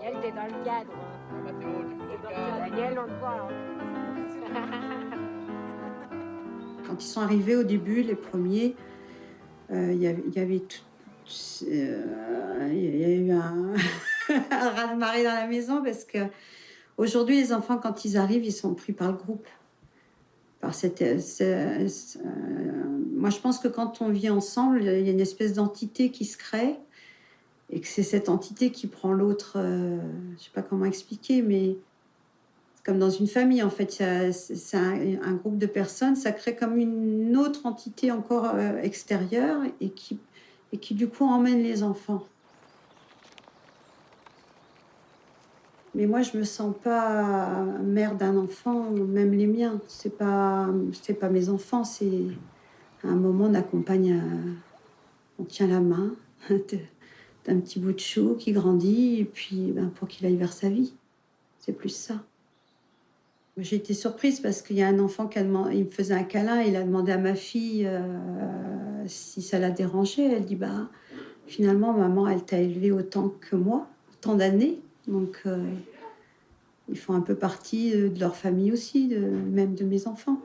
Elle, t'es dans le cadre. T'es dans le cadre. Daniel, on le voit. Quand ils sont arrivés au début, les premiers, il y avait il y a eu un, un raz-de-marée dans la maison parce que aujourd'hui, les enfants, quand ils arrivent, ils sont pris par le groupe. Moi, je pense que quand on vit ensemble, il y a une espèce d'entité qui se crée et que c'est cette entité qui prend l'autre. Je sais pas comment expliquer, mais c'est comme dans une famille, en fait. C'est un groupe de personnes, ça crée comme une autre entité encore extérieure et qui, du coup, emmène les enfants. Mais moi, je me sens pas mère d'un enfant, même les miens. C'est pas mes enfants, c'est à un moment, on accompagne, on tient la main d'un petit bout de chou qui grandit, et puis pour qu'il aille vers sa vie. C'est plus ça. J'ai été surprise parce qu'il y a un enfant il me faisait un câlin, il a demandé à ma fille si ça la dérangeait. Elle dit, finalement, maman, elle t'a élevé autant que moi, autant d'années. Donc, ils font un peu partie de leur famille aussi, même de mes enfants.